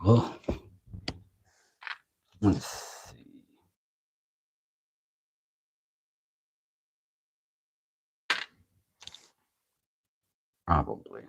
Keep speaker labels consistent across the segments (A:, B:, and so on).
A: Well, let's see. Probably.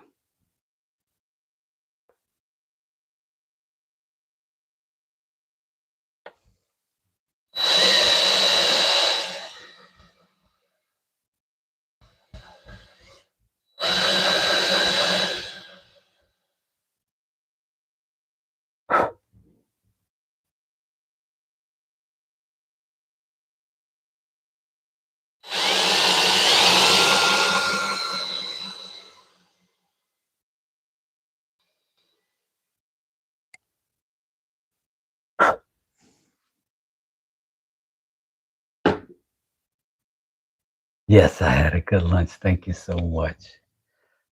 A: Yes, I had a good lunch. Thank you so much.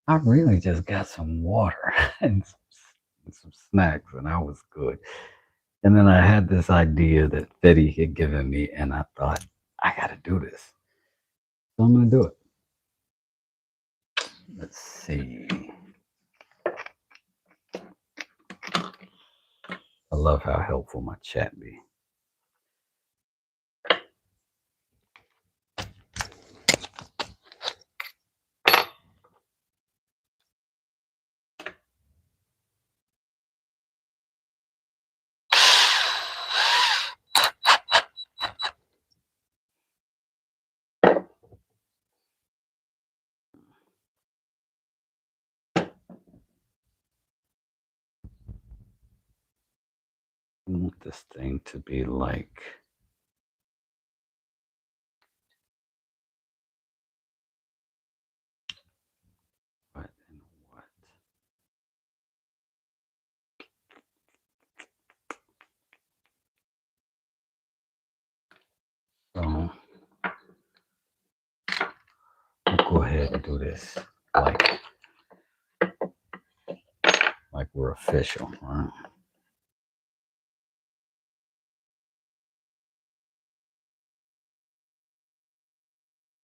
A: I really just got some water and some snacks, and I was good. And then I had this idea that Fhettyi had given me, and I thought, I got to do this. So I'm going to do it. Let's see. I love how helpful my chat be. I want this thing to be like what and what. So we'll go ahead and do this like we're official, right?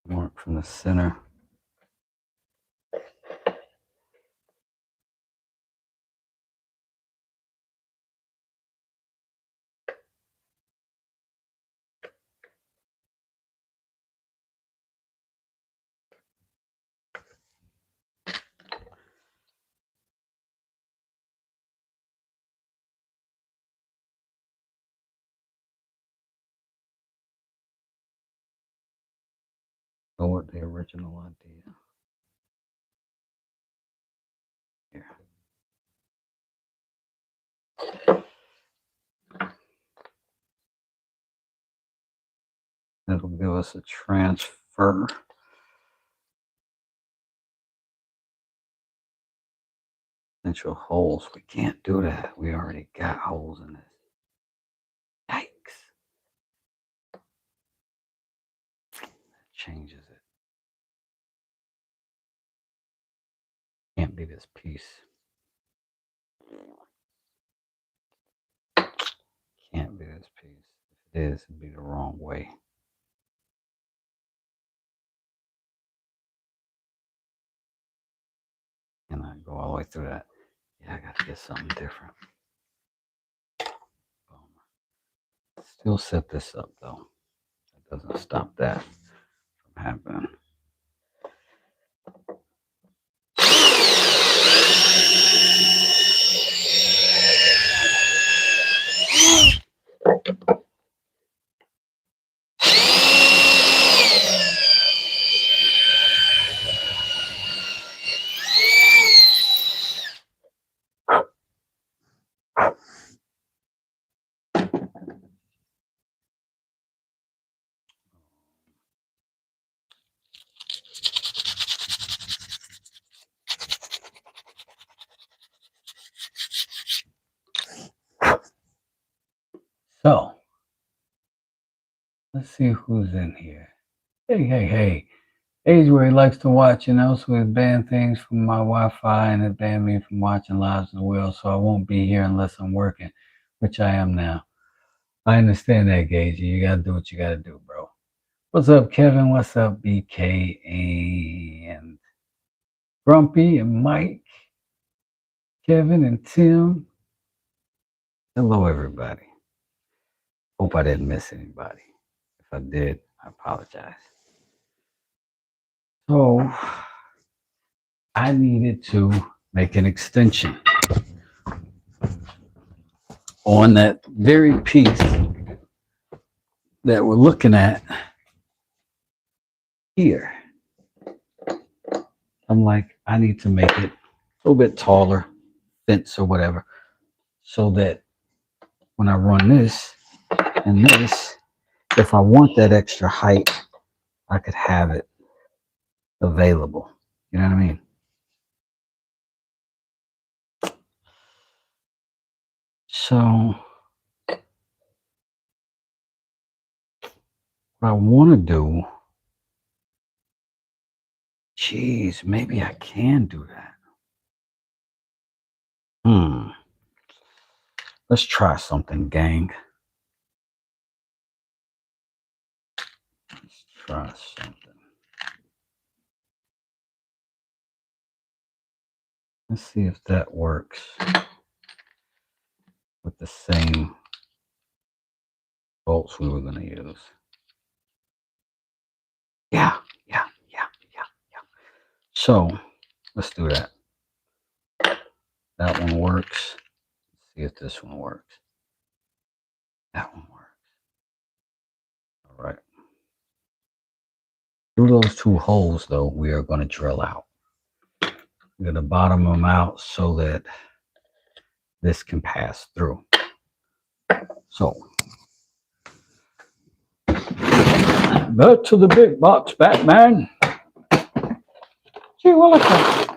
A: Mark from the center. Go with the original idea. Here. That'll give us a transfer. Potential holes. We can't do that. We already got holes in this. Yikes. That changes it. Can't be this piece. Can't be this piece. If it is, it'd be the wrong way. And I go all the way through that. Yeah, I gotta get something different. Boom. Still set this up though. That doesn't stop that from happening. So, let's see who's in here. Hey. Age where he likes to watch, so it banned things from my Wi-Fi and it banned me from watching lives as well, so I won't be here unless I'm working, which I am now. I understand that, Gagey. You gotta do what you gotta do, bro. What's up, Kevin? What's up, BK and Grumpy and Mike, Kevin and Tim, Hello, everybody. Hope I didn't miss anybody. If I did, I apologize. So, I needed to make an extension on that very piece that we're looking at here. I'm like, I need to make it a little bit taller, fence or whatever, so that when I run this and this, if I want that extra height, I could have it available. You know what I mean? So what I want to do, geez, maybe I can do that. Let's try something, gang. Let's try something. Let's see if that works with the same bolts we were going to use. Yeah. So let's do that. That one works. Let's see if this one works. That one works. All right. Through those two holes, though, we are going to drill out. We're going to bottom them out so that this can pass through. So, back to the big box, Batman. Gee Willikers.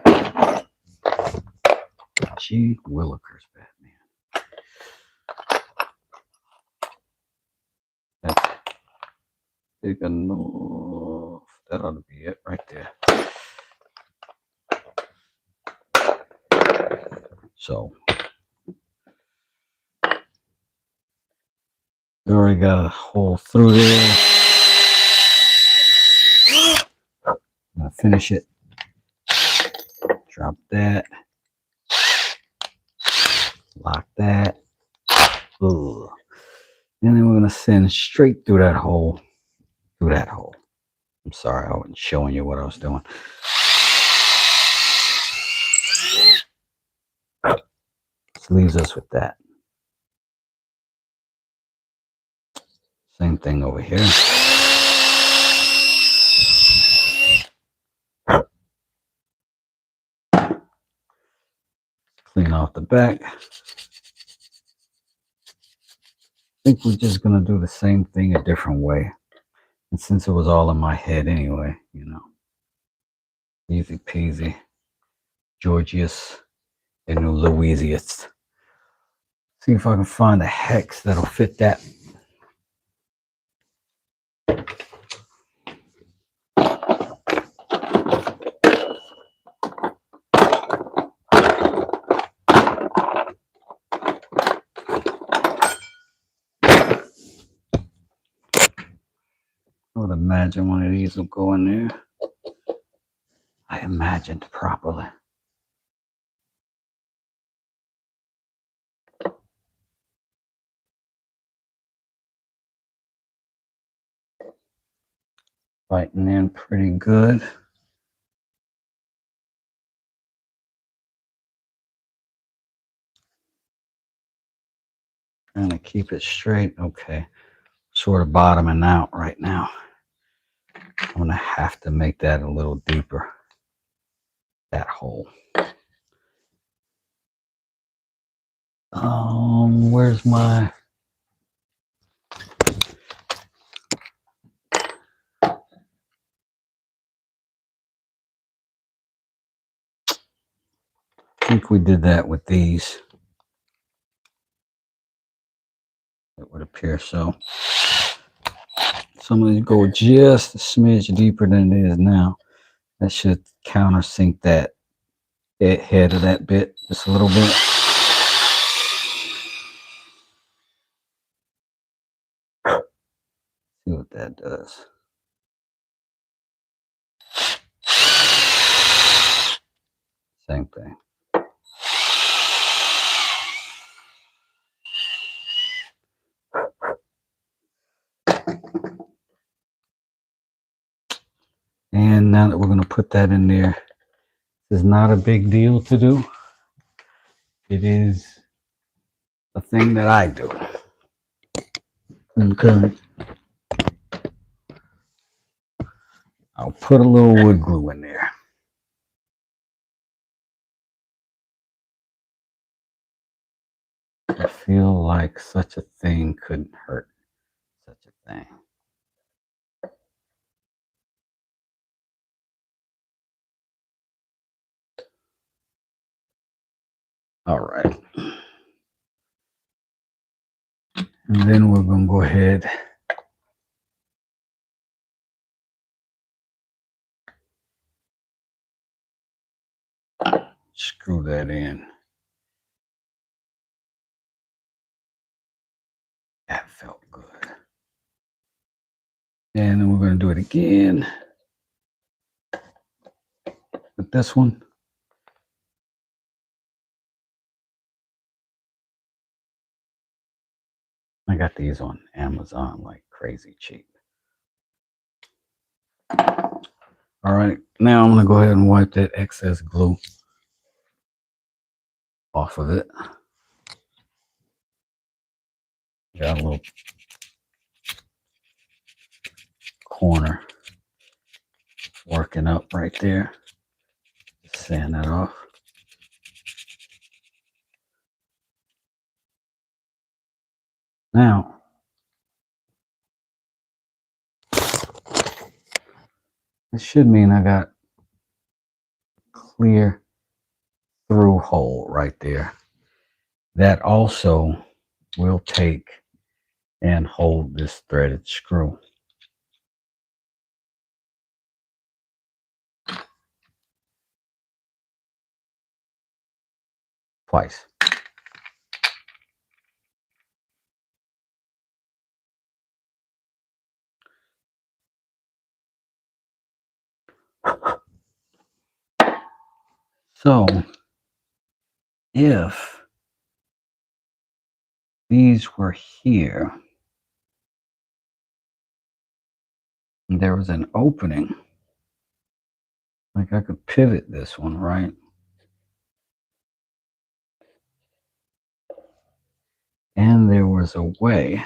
A: Gee Willikers, Batman. That's big enough. That ought to be it right there. So, we already got a hole through there. I'm going to finish it. Drop that. Lock that. Ugh. And then we're going to send straight through that hole. Through that hole. I'm sorry, I wasn't showing you what I was doing. This leaves us with that. Same thing over here. Clean off the back. I think we're just going to do the same thing a different way. And since it was all in my head anyway, you know, easy peasy, Georgius and Louisius. See if I can find a hex that'll fit that. I would imagine one of these will go in there. I imagined properly. Fighting in pretty good. Trying to keep it straight. Okay. Sort of bottoming out right now. I'm going to have to make that a little deeper. That hole. Where's my... I think we did that with these. It would appear so. Some of these go just a smidge deeper than it is now. That should countersink that head of that bit just a little bit. See what that does. Same thing. And now that we're going to put that in there, this is not a big deal to do. It is a thing that I do. Okay. I'll put a little wood glue in there. I feel like such a thing couldn't hurt such a thing. All right. And then we're going to go ahead screw that in. That felt good. And then we're going to do it again with this one. I got these on Amazon like crazy cheap. All right, now I'm going to go ahead and wipe that excess glue off of it. Got a little corner working up right there. Just sand that off. Now, this should mean I got clear through hole right there. That also will take and hold this threaded screw. Twice. So, if these were here, and there was an opening, like I could pivot this one, right? And there was a way.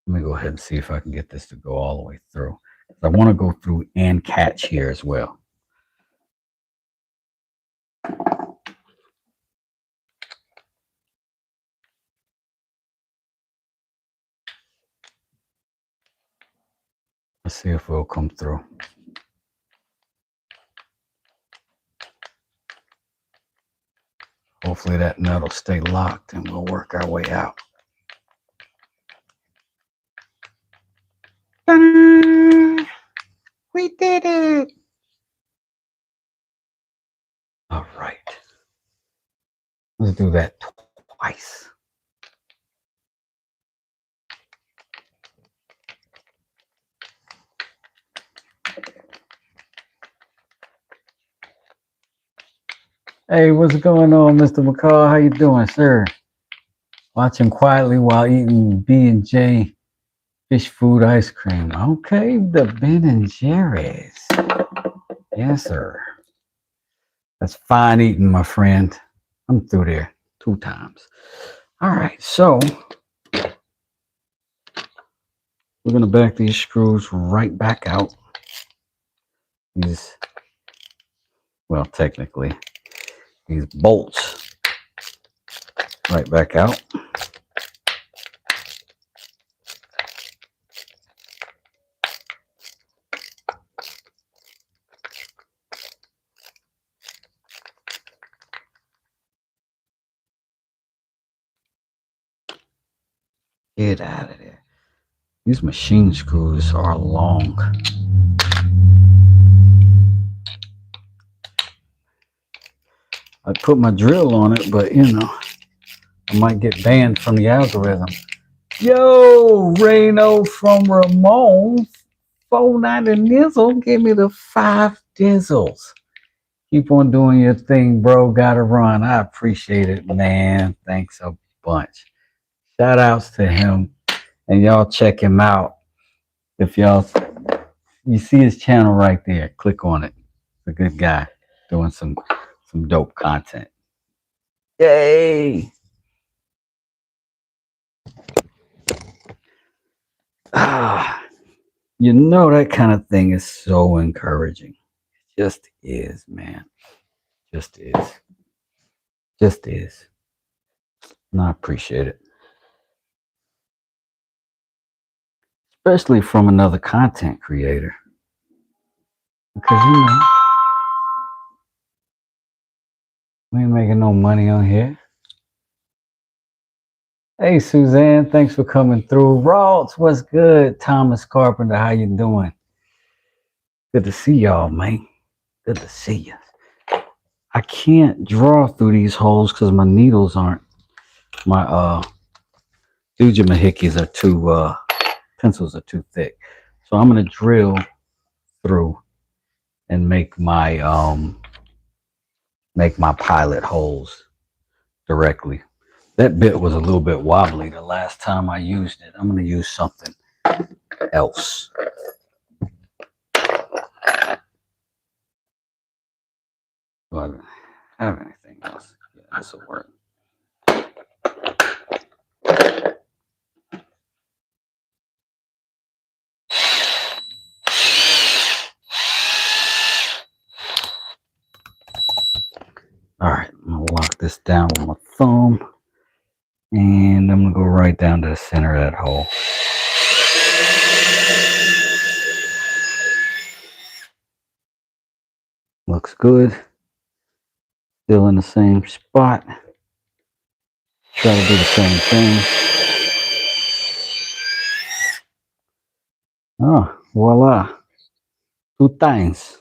A: Let me go ahead and see if I can get this to go all the way through. I want to go through and catch here as well. Let's see if it'll come through. Hopefully that nut will stay locked and we'll work our way out. Ta-da! We did it! All right. Let's do that twice. Hey, what's going on, Mr. McCall? How you doing, sir? Watching quietly while eating B&J fish food ice cream. Okay, the Ben and Jerry's. Yes, sir. That's fine eating, my friend. I'm through there 2 times. All right, so we're gonna back these screws right back out. These, well, technically, these bolts right back out. Get out of there. These machine screws are long. I put my drill on it, but you know, I might get banned from the algorithm. Yo, Reno from Ramon, 490 Nizzle, give me the 5 dizzles. Keep on doing your thing, bro. Gotta run. I appreciate it, man. Thanks a bunch. Shout outs to him, and y'all check him out if y'all You see his channel right there. Click on it. It's a good guy doing some dope content. Yay! Ah, you know that kind of thing is so encouraging. It just is, man. Just is. Just is. And I appreciate it. Especially from another content creator. Because we ain't making no money on here. Hey Suzanne, thanks for coming through. Ross, what's good? Thomas Carpenter, how you doing? Good to see y'all, man. Good to see you. I can't draw through these holes because my needles aren't. My dujamahikis are too. Pencils are too thick, so I'm gonna drill through and make my pilot holes directly. That bit was a little bit wobbly the last time I used it. I'm gonna use something else. Do I have anything else? Yeah, this will work. All right, I'm gonna lock this down with my thumb, and I'm gonna go right down to the center of that hole. Looks good. Still in the same spot. Try to do the same thing. Oh, voila. Two times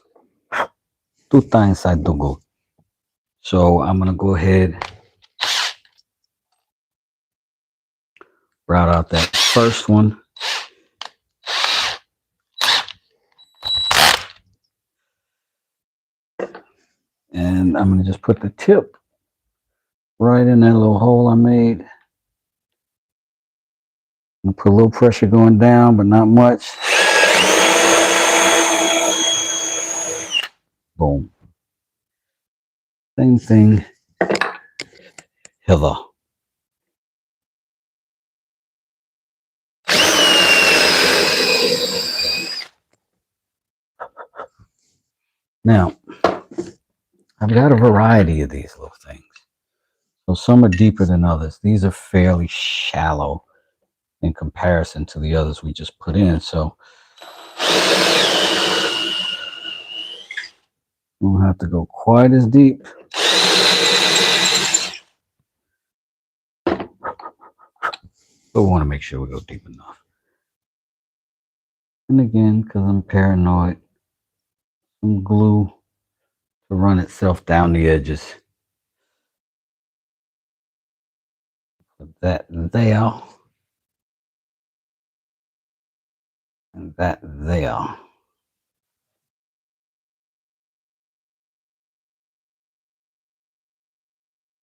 A: I do good. So I'm gonna go ahead, route out that first one. And I'm gonna just put the tip right in that little hole I made. I'm gonna put a little pressure going down, but not much. Boom. Same thing hither. Now, I've got a variety of these little things. So some are deeper than others. These are fairly shallow in comparison to the others we just put in. So we don't have to go quite as deep. But we want to make sure we go deep enough. And again, because I'm paranoid, some glue to run itself down the edges. Put that there. And that there.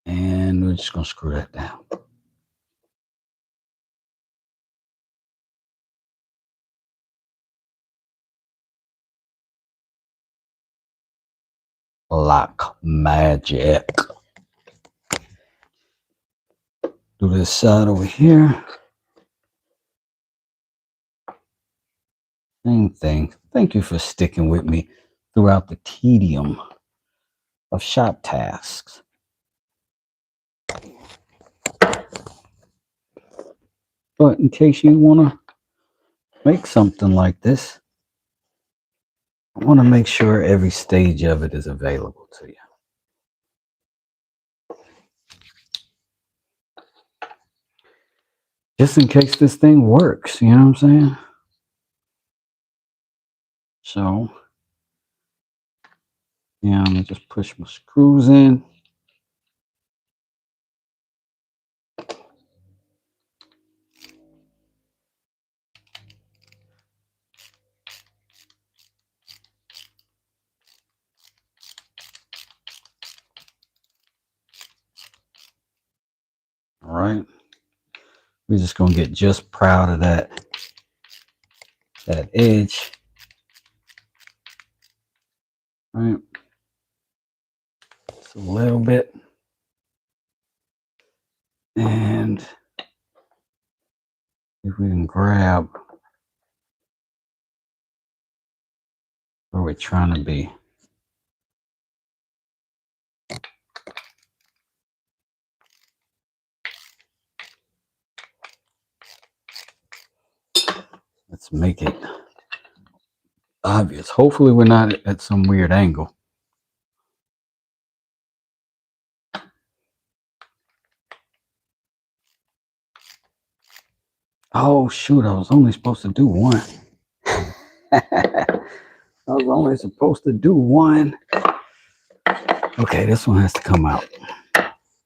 A: And we're just going to screw that down. Black magic. Do this side over here. Same thing. Thank you for sticking with me throughout the tedium of shop tasks. But in case you want to make something like this, I want to make sure every stage of it is available to you. Just in case this thing works, you know what I'm saying? So, yeah, I'm going to just push my screws in. All right. We're just going to get just proud of that edge. right? Just a little bit. And if we can grab where we're trying to be. Let's make it obvious. Hopefully we're not at some weird angle. Oh shoot, I was only supposed to do one. I was only supposed to do one. Okay, this one has to come out.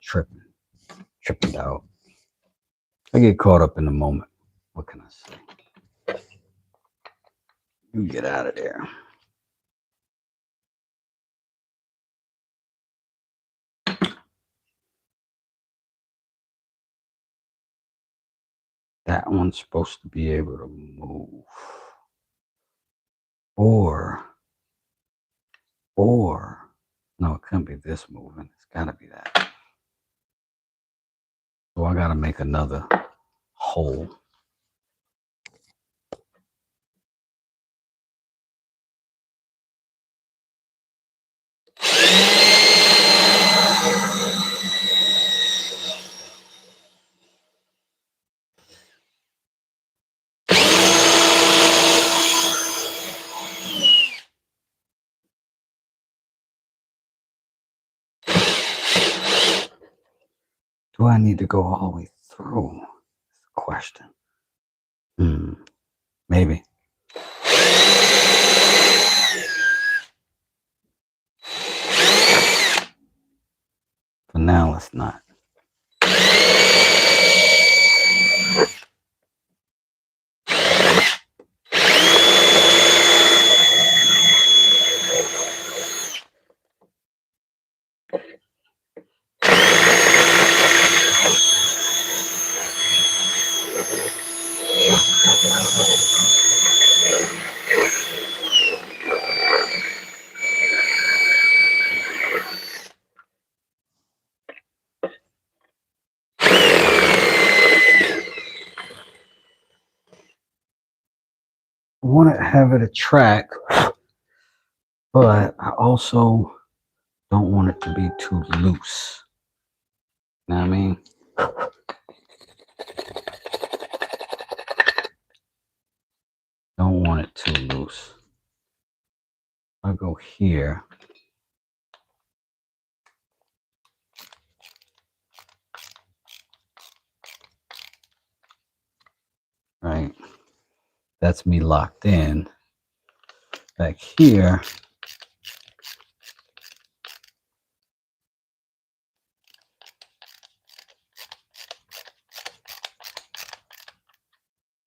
A: Tripping out. I get caught up in the moment. What can I say? You get out of there. That one's supposed to be able to move. Or, no, it can't be this moving. It's got to be that. So I got to make another hole. Do I need to go all the way through? That's the question. Maybe. For now, let's not. I want to have it attract, but I also don't want it to be too loose. You know what I mean? Don't want it too loose. I'll go here. Right. That's me locked in. Back here.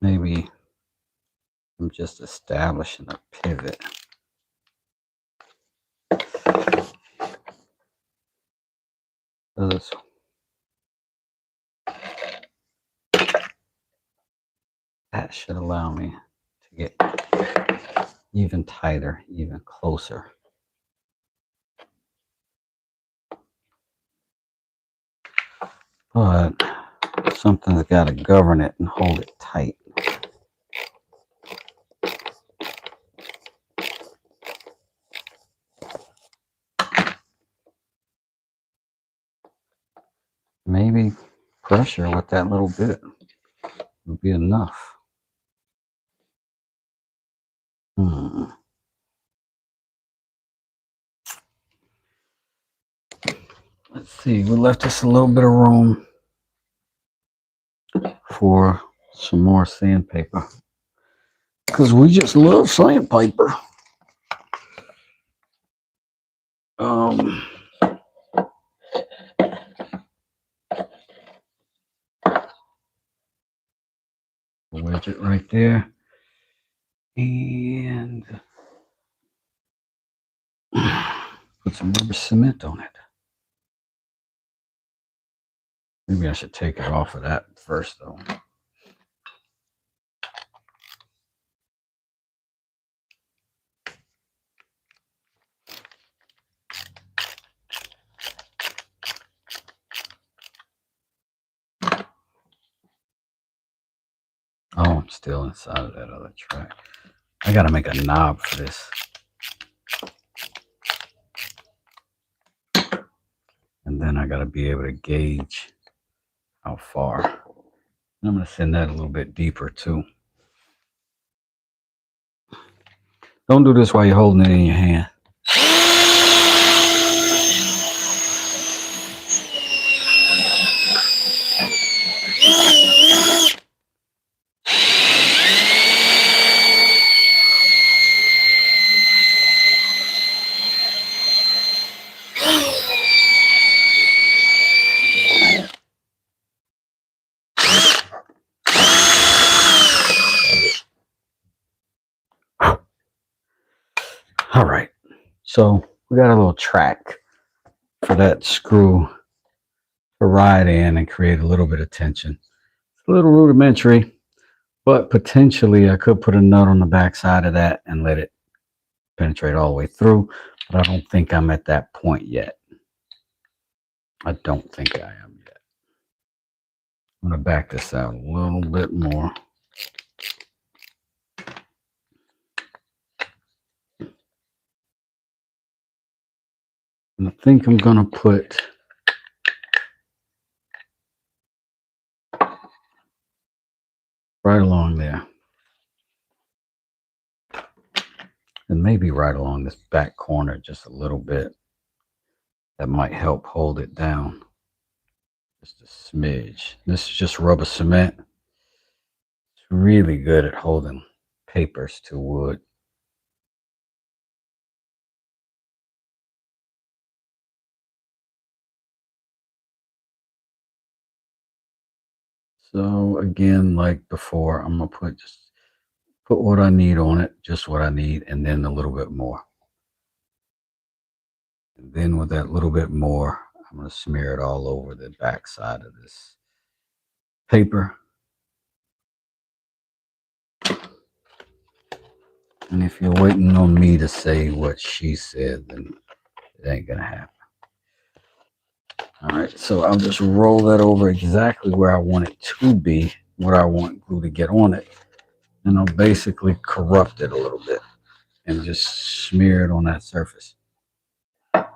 A: Maybe I'm just establishing a pivot. That should allow me to get even tighter, even closer. But something's got to govern it and hold it tight. Maybe pressure with that little bit would be enough. Let's see, we left us a little bit of room for some more sandpaper because we just love sandpaper. Wedge it right there and put some rubber cement on it. Maybe I should take it off of that first though. still inside of that other track. I gotta make a knob for this. And then I gotta be able to gauge how far. And I'm gonna send that a little bit deeper too. Don't do this while you're holding it in your hand. All right, so we got a little track for that screw to ride in and create a little bit of tension. It's a little rudimentary, but potentially I could put a nut on the back side of that and let it penetrate all the way through, but I don't think I'm at that point yet. I don't think I am yet. I'm going to back this out a little bit more. And I think I'm going to put right along there. And maybe right along this back corner just a little bit. That might help hold it down. Just a smidge. This is just rubber cement. It's really good at holding papers to wood. So again, like before, I'm gonna put what I need on it, just what I need, and then a little bit more. And then with that little bit more, I'm gonna smear it all over the back side of this paper. And if you're waiting on me to say what she said, then it ain't gonna happen. All right, so I'll just roll that over exactly where I want it to be, where I want glue to get on it. And I'll basically corrupt it a little bit and just smear it on that surface. Now,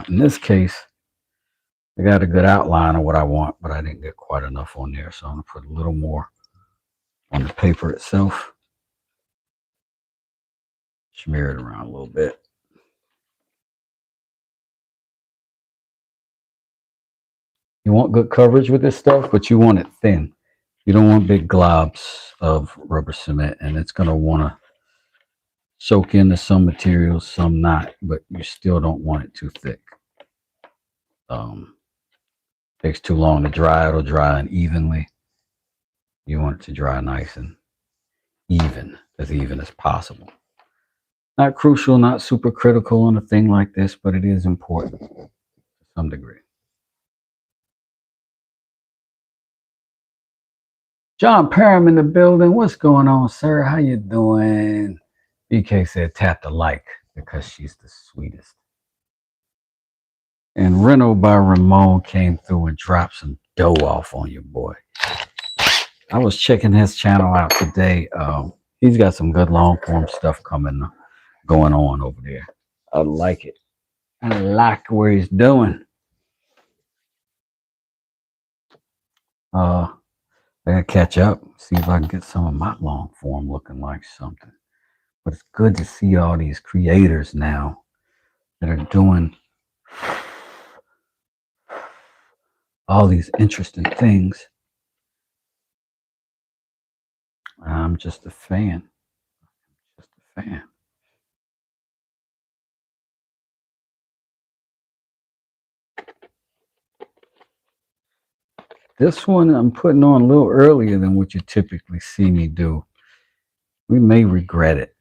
A: in this case, I got a good outline of what I want, but I didn't get quite enough on there. So I'm gonna put a little more on the paper itself. Smear it around a little bit. You want good coverage with this stuff, but you want it thin. You don't want big globs of rubber cement, and it's gonna wanna soak into some materials, some not, but you still don't want it too thick. Takes too long to dry, it'll dry unevenly. You want it to dry nice and even as possible. Not crucial, not super critical on a thing like this, but it is important to some degree. John Parham in the building. What's going on, sir? How you doing? BK said tap the like because she's the sweetest. And Reno by Ramon came through and dropped some dough off on you, boy. I was checking his channel out today. He's got some good long form stuff going on over there. I like it. I like what he's doing. I gotta catch up, see if I can get some of my long form looking like something. But it's good to see all these creators now that are doing all these interesting things. I'm just a fan. Just a fan. This one I'm putting on a little earlier than what you typically see me do. We may regret it.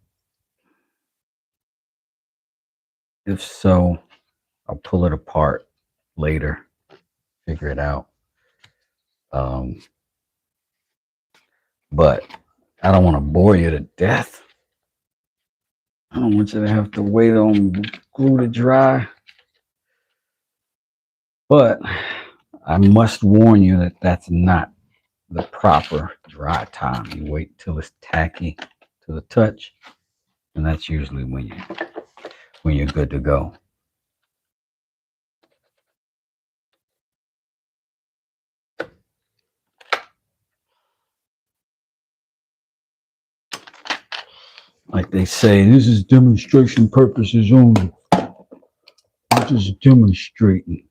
A: If so, I'll pull it apart later, figure it out. But I don't want to bore you to death. I don't want you to have to wait on glue to dry. But I must warn you that that's not the proper dry time. You wait till it's tacky to the touch, and that's usually when you're good to go. Like they say, this is demonstration purposes only. I'm just demonstrating.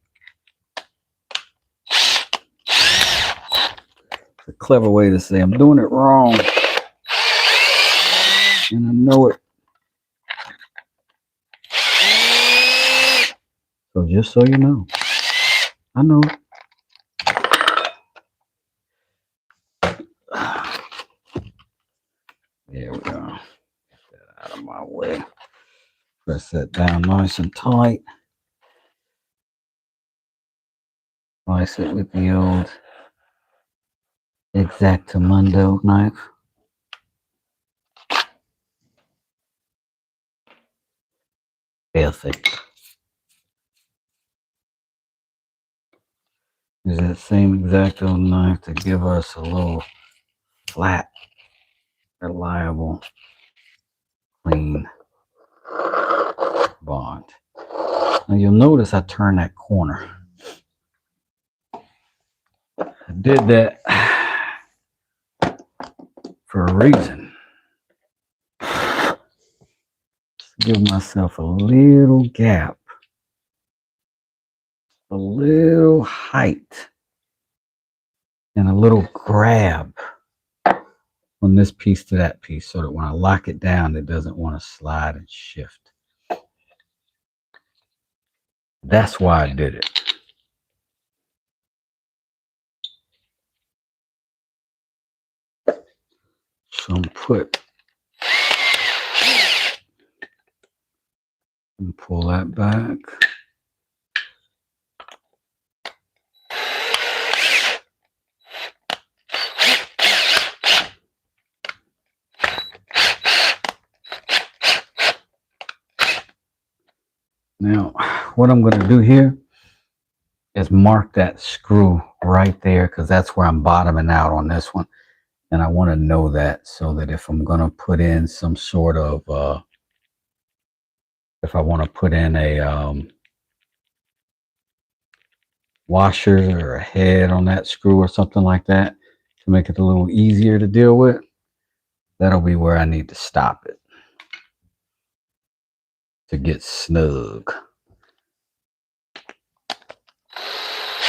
A: It's a clever way to say I'm doing it wrong, and I know it. So just so you know, I know it. There we go. Get that out of my way. Press that down nice and tight. Slice it with the old Exactamundo knife. Perfect. Use that same Exacto knife to give us a little flat, reliable, clean bond. Now you'll notice I turned that corner. I did that for a reason. Just give myself a little gap, a little height, and a little grab from this piece to that piece so that when I lock it down, it doesn't want to slide and shift. That's why I did it. So I'm put and pull that back. Now, what I'm going to do here is mark that screw right there because that's where I'm bottoming out on this one. And I want to know that so that if I'm going to put in some sort of, if I want to put in a washer or a head on that screw or something like that to make it a little easier to deal with, that'll be where I need to stop it to get snug.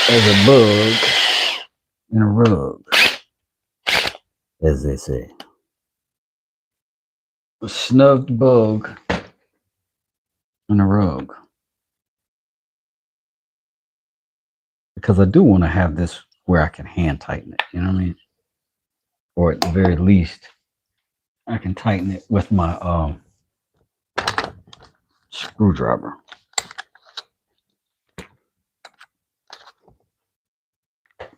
A: As a bug in a rug, as they say. A snugged bug in a rug. Because I do want to have this where I can hand tighten it, you know what I mean? Or at the very least, I can tighten it with my screwdriver.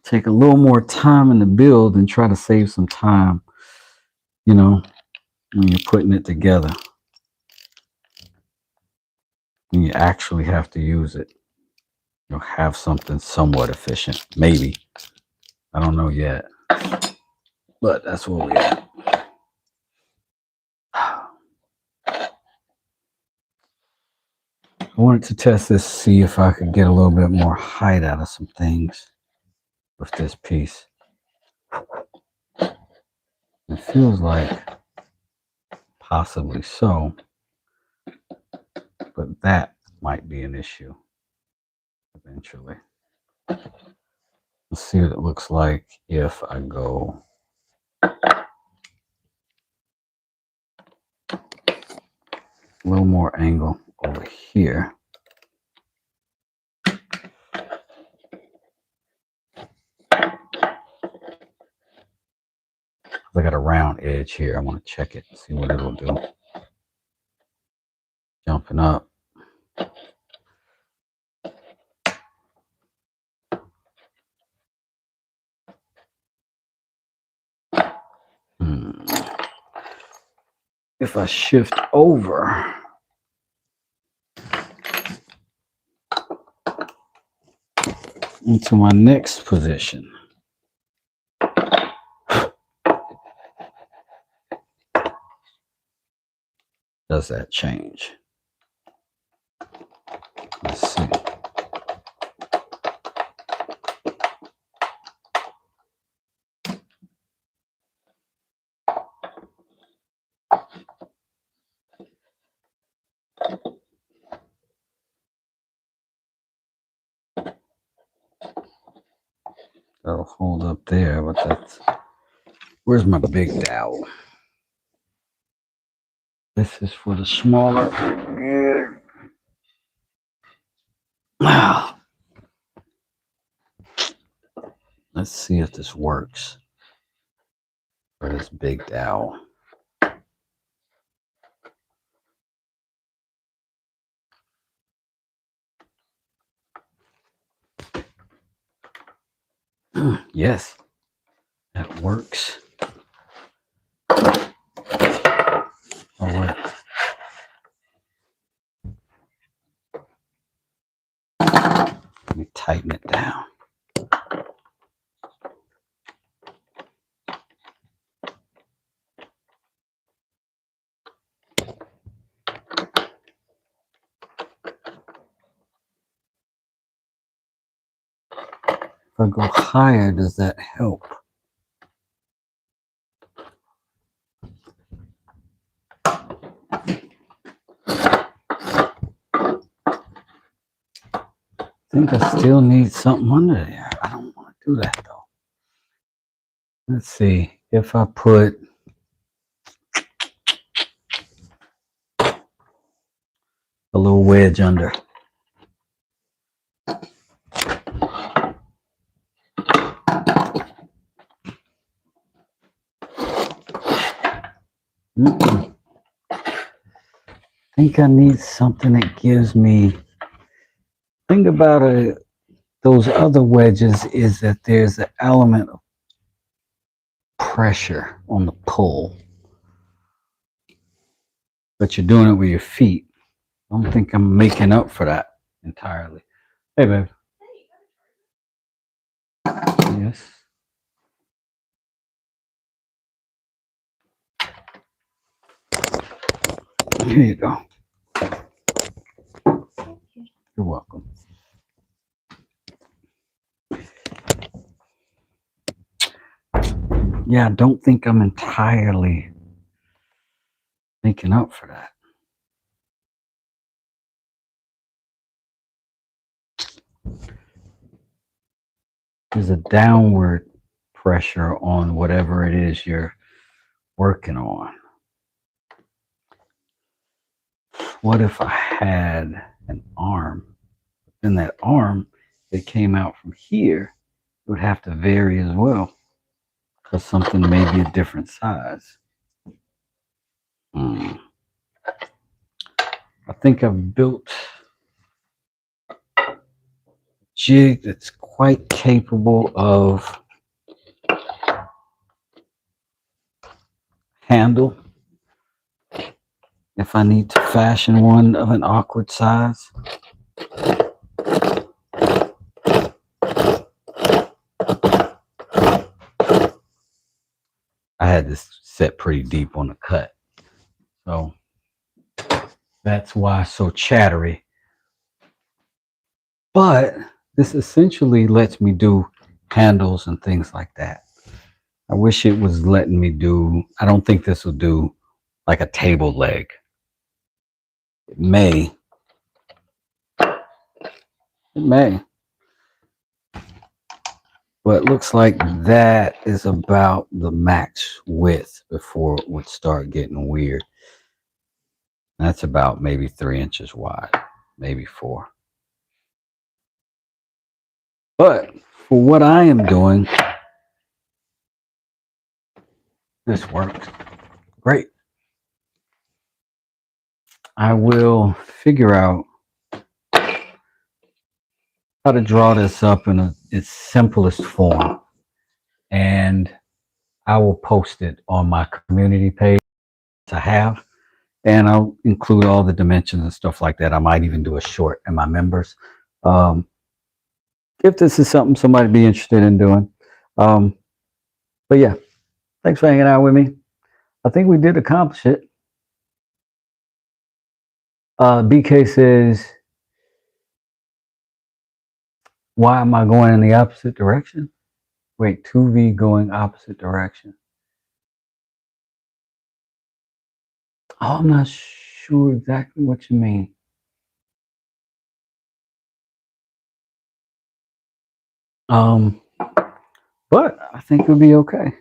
A: Take a little more time in the build and try to save some time, you know, when you're putting it together. When you actually have to use it, you'll have something somewhat efficient. Maybe. I don't know yet. But that's where we're at. I wanted to test this, see if I could get a little bit more height out of some things with this piece. It feels like possibly so, but that might be an issue eventually. Let's see what it looks like if I go a little more angle over here. I got a round edge here. I want to check it and see what it'll do. Jumping up. If I shift over into my next position, does that change. Let's see. That'll hold up there, but that's... Where's my big dowel? This is for the smaller. Wow. Let's see if this works for this big dowel. Yes, that works. Oh, wait. Let me tighten it down. If I go higher, does that help? I think I still need something under there. I don't want to do that though. Let's see if I put a little wedge under. I think I need something that gives me... Thing about those other wedges is that there's an element of pressure on the pull, but you're doing it with your feet. I don't think I'm making up for that entirely. Hey, babe. Yes. Here you go. You're welcome. Yeah, I don't think I'm entirely making up for that. There's a downward pressure on whatever it is you're working on. What if I had an arm? Then that arm that came out from here would have to vary as well, because something may be a different size. I think I've built a jig that's quite capable of handle if I need to fashion one of an awkward size. I had this set pretty deep on the cut, so that's why it's so chattery. But this essentially lets me do handles and things like that. I wish it was letting me do... I don't think this will do like a table leg. It may. It may. But it looks like that is about the max width before it would start getting weird. That's about maybe 3 inches wide, maybe 4. But for what I am doing, this works great. I will figure out how to draw this up in its simplest form, and I will post it on my community page to have, and I'll include all the dimensions and stuff like that. I might even do a short in my members. If this is something somebody be interested in doing. But yeah, thanks for hanging out with me. I think we did accomplish it. BK says, why am I going in the opposite direction? Wait, 2V going opposite direction. Oh, I'm not sure exactly what you mean. But I think it'll be okay.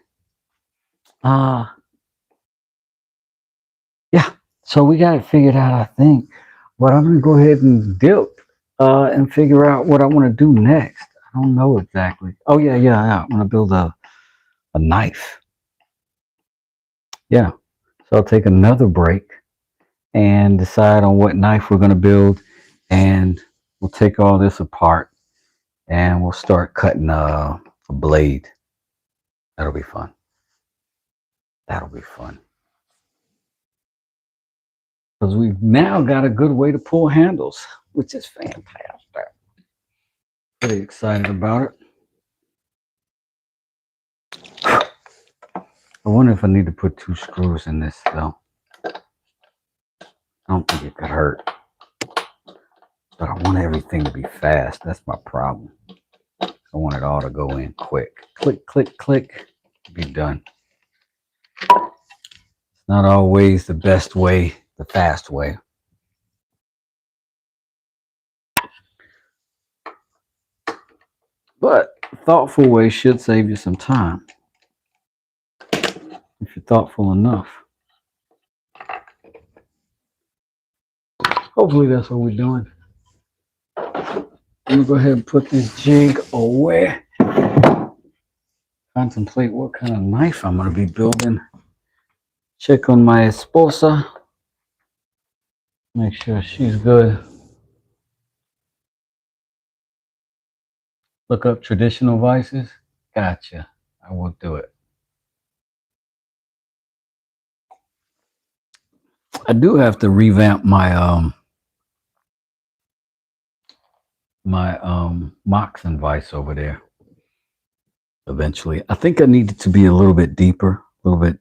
A: Yeah. So we got it figured out, I think. But I'm gonna go ahead and dip and figure out what I want to do next. I don't know exactly. Oh yeah. I'm gonna build a knife. Yeah. So I'll take another break and decide on what knife we're gonna build, and we'll take all this apart and we'll start cutting a blade. That'll be fun. That'll be fun. Because we've now got a good way to pull handles, which is fantastic. Pretty excited about it. I wonder if I need to put 2 screws in this though. I don't think it could hurt. But I want everything to be fast. That's my problem. I want it all to go in quick. Click, click, click. Be done. It's not always the best way, the fast way. But a thoughtful way should save you some time. If you're thoughtful enough. Hopefully that's what we're doing. I'm gonna go ahead and put this jig away. Contemplate what kind of knife I'm gonna be building. Check on my esposa. Make sure she's good. Look up traditional vices. Gotcha. I will do it. I do have to revamp my Moxon vice over there. Eventually, I think I need it to be a little bit deeper, a little bit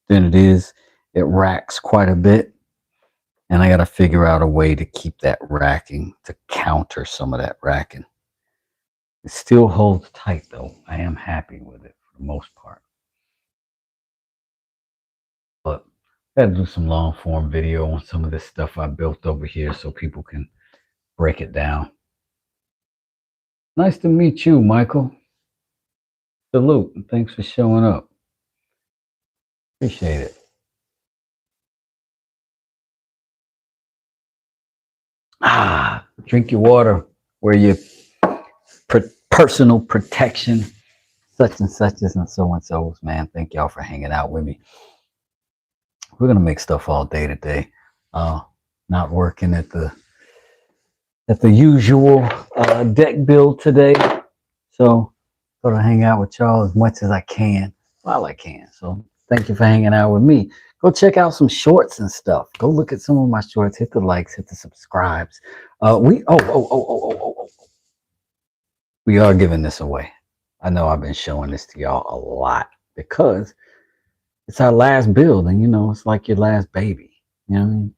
A: than it is. It racks quite a bit, and I got to figure out a way to keep that racking, to counter some of that racking. It still holds tight though. I am happy with it for the most part. But I got to do some long form video on some of this stuff I built over here so people can break it down. Nice to meet you, Michael. Salute, and thanks for showing up. Appreciate it. Drink your water. Wear your personal protection. Such and suches and so and so's, man. Thank y'all for hanging out with me. We're gonna make stuff all day today. Not working at the usual deck build today, so gonna hang out with y'all as much as I can while I can. So thank you for hanging out with me. Go check out some shorts and stuff. Go look at some of my shorts. Hit the likes, hit the subscribes. We are giving this away. I know I've been showing this to y'all a lot because it's our last build, and you know, it's like your last baby. You know what I mean?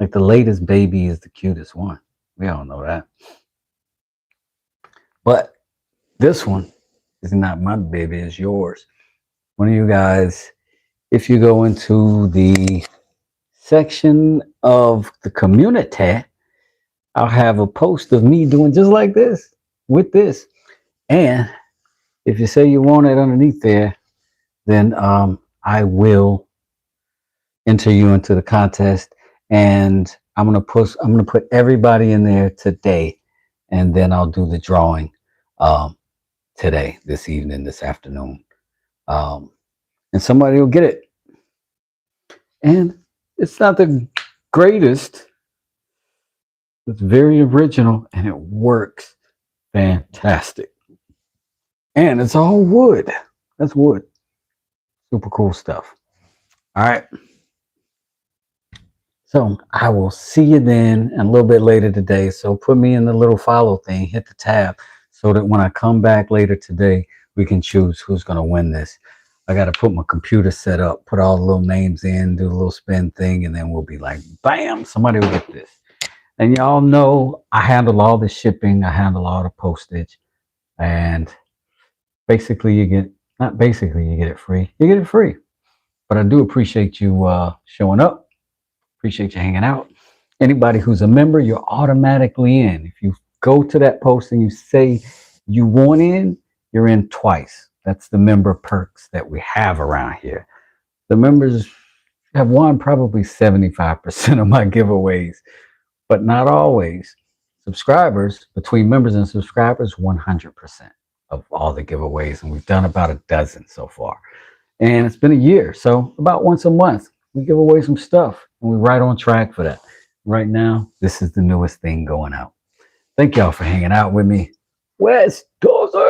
A: Like the latest baby is the cutest one. We all know that. But this one is not my baby, it's yours. One of you guys, if you go into the section of the community, I'll have a post of me doing just like this with this. And if you say you want it underneath there, then I will enter you into the contest, and I'm gonna put everybody in there today, and then I'll do the drawing today, this evening, this afternoon, and somebody will get it. And it's not the greatest. It's very original, and it works fantastic. And it's all wood. That's wood. Super cool stuff. All right. So I will see you then and a little bit later today. So put me in the little follow thing, hit the tab so that when I come back later today, we can choose who's going to win this. I got to put my computer set up, put all the little names in, do the little spin thing, and then we'll be like, bam, somebody will get this. And y'all know I handle all the shipping, I handle all the postage, and basically you get, not basically, you get it free. You get it free. But I do appreciate you showing up. Appreciate you hanging out. Anybody who's a member, you're automatically in. If you go to that post and you say you want in, you're in twice. That's the member perks that we have around here. The members have won probably 75% of my giveaways, but not always. Subscribers, between members and subscribers, 100% of all the giveaways. And we've done about a dozen so far. And it's been a year. So about once a month, we give away some stuff. And we're right on track for that. Right now, this is the newest thing going out. Thank y'all for hanging out with me. West Dozer!